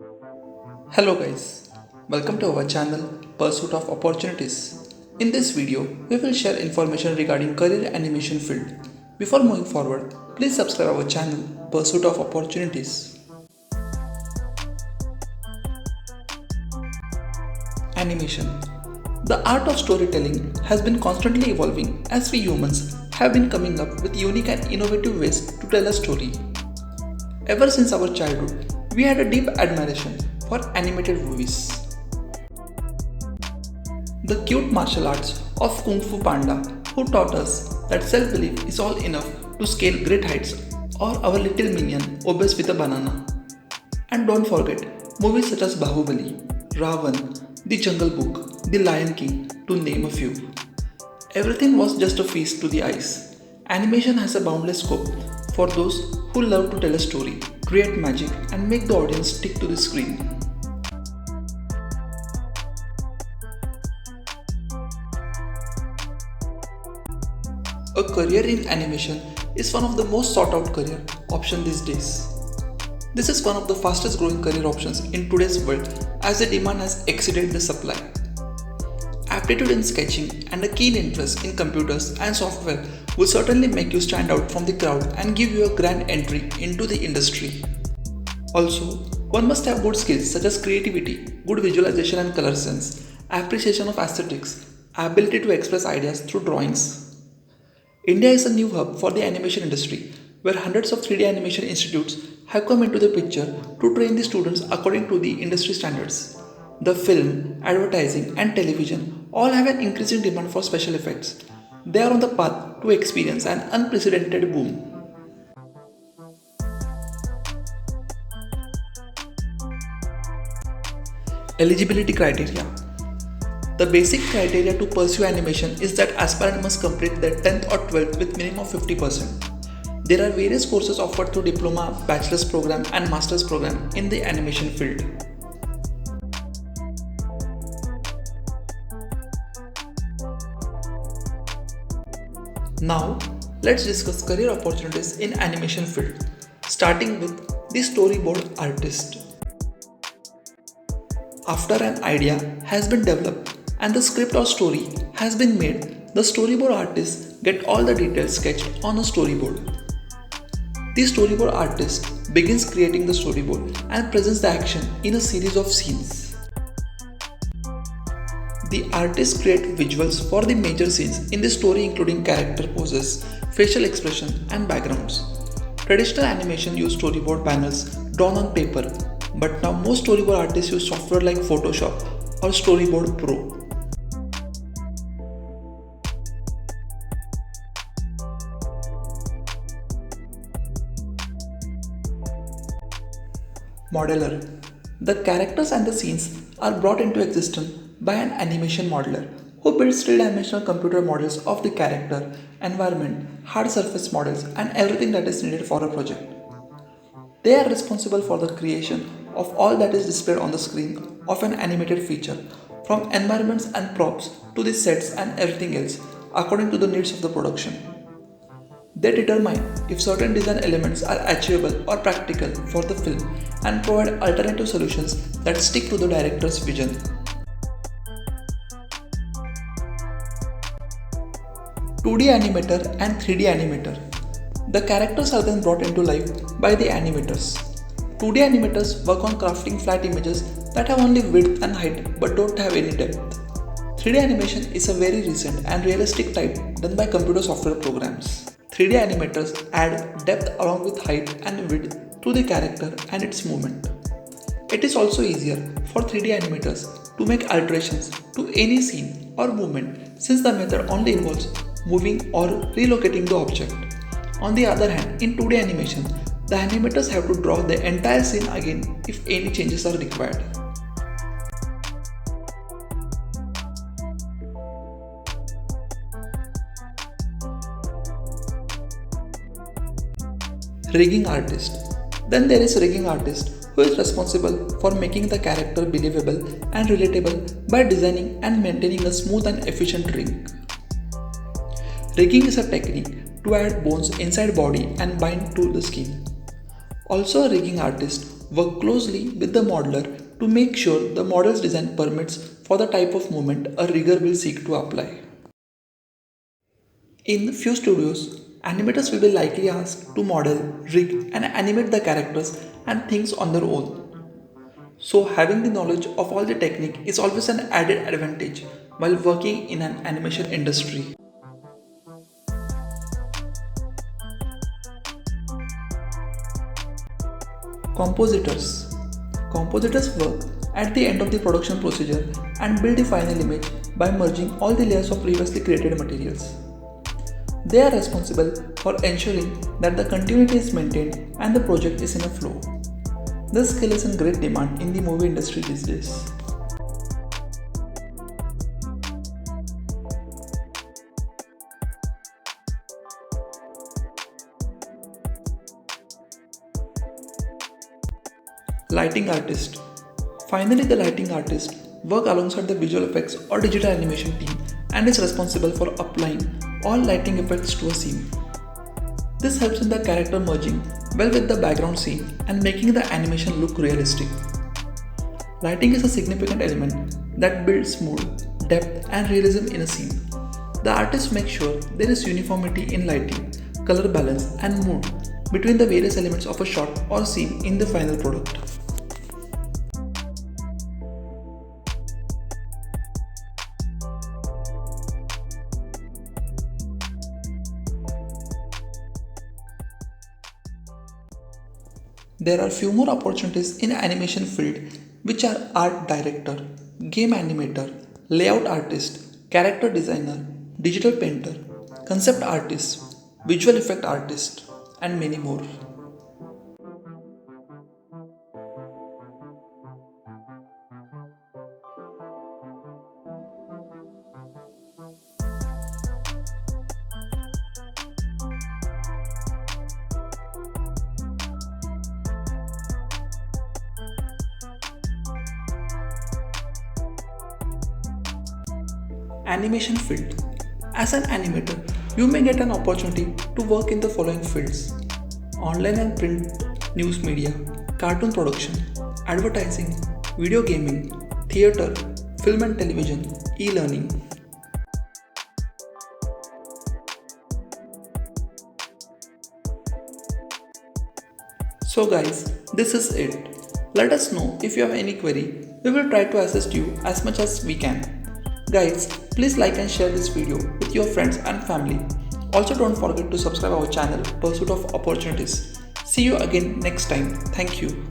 Hello guys, welcome to our channel Pursuit of Opportunities. In this video, we will share information regarding career animation field. Before moving forward, please subscribe our channel Pursuit of Opportunities. Animation. The art of storytelling has been constantly evolving as we humans have been coming up with unique and innovative ways to tell a story. Ever since our childhood, we had a deep admiration for animated movies. The cute martial arts of Kung Fu Panda, who taught us that self-belief is all enough to scale great heights, or our little minion obeys with a banana. And don't forget, movies such as Bahubali, Ravan, The Jungle Book, The Lion King, to name a few. Everything was just a feast to the eyes. Animation has a boundless scope for those who love to tell a story, create magic, and make the audience stick to the screen. A career in animation is one of the most sought out career options these days. This is one of the fastest growing career options in today's world as the demand has exceeded the supply. Aptitude in sketching and a keen interest in computers and software will certainly make you stand out from the crowd and give you a grand entry into the industry. Also, one must have good skills such as creativity, good visualization and color sense, appreciation of aesthetics, ability to express ideas through drawings. India is a new hub for the animation industry, where hundreds of 3D animation institutes have come into the picture to train the students according to the industry standards. The film, advertising, and television all have an increasing demand for special effects. They are on the path to experience an unprecedented boom. Eligibility criteria. The basic criteria to pursue animation is that aspirant must complete their 10th or 12th with minimum 50%. There are various courses offered through diploma, bachelor's program and master's program in the animation field. Now, let's discuss career opportunities in animation field, starting with the Storyboard Artist. After an idea has been developed and the script or story has been made, the storyboard artist gets all the details sketched on a storyboard. The storyboard artist begins creating the storyboard and presents the action in a series of scenes. The artist creates visuals for the major scenes in the story, including character poses, facial expression, and backgrounds. Traditional animation use storyboard panels drawn on paper, but now most storyboard artists use software like Photoshop or Storyboard Pro. Modeler. The characters and the scenes are brought into existence by an animation modeler who builds three-dimensional computer models of the character, environment, hard surface models, and everything that is needed for a project. They are responsible for the creation of all that is displayed on the screen of an animated feature, from environments and props to the sets and everything else, according to the needs of the production. They determine if certain design elements are achievable or practical for the film and provide alternative solutions that stick to the director's vision. "2D animator and 3D animator. The characters are then brought into life by the animators. 2D animators work on crafting flat images that have only width and height but don't have any depth. 3D animation is a very recent and realistic type done by computer software programs. 3D animators add depth along with height and width to the character and its movement. It is also easier for 3D animators to make alterations to any scene or movement, since the method only involves moving or relocating the object. On the other hand, in 2D animation, the animators have to draw the entire scene again if any changes are required. Rigging artist. Then there is rigging artist, who is responsible for making the character believable and relatable by designing and maintaining a smooth and efficient rig. Rigging is a technique to add bones inside body and bind to the skin. Also, a rigging artist work closely with the modeler to make sure the model's design permits for the type of movement a rigger will seek to apply. In few studios, animators will be likely asked to model, rig, and animate the characters and things on their own. So, having the knowledge of all the technique is always an added advantage while working in an animation industry. Compositors. Compositors work at the end of the production procedure and build the final image by merging all the layers of previously created materials. They are responsible for ensuring that the continuity is maintained and the project is in a flow. This skill is in great demand in the movie industry these days. Lighting artist. Finally, the lighting artist works alongside the visual effects or digital animation team and is responsible for applying all lighting effects to a scene. This helps in the character merging well with the background scene and making the animation look realistic. Lighting is a significant element that builds mood, depth, and realism in a scene. The artist makes sure there is uniformity in lighting, color balance, and mood between the various elements of a shot or scene in the final product. There are few more opportunities in animation field, which are art director, game animator, layout artist, character designer, digital painter, concept artist, visual effect artist, and many more. Animation field. As an animator, you may get an opportunity to work in the following fields: online and print news media, cartoon production, advertising, video gaming, theatre, film and television, e-learning. So guys, this is it. Let us know if you have any query. We will try to assist you as much as we can. Guys, please like and share this video with your friends and family. Also don't forget to subscribe our channel Pursuit of Opportunities. See you again next time. Thank you.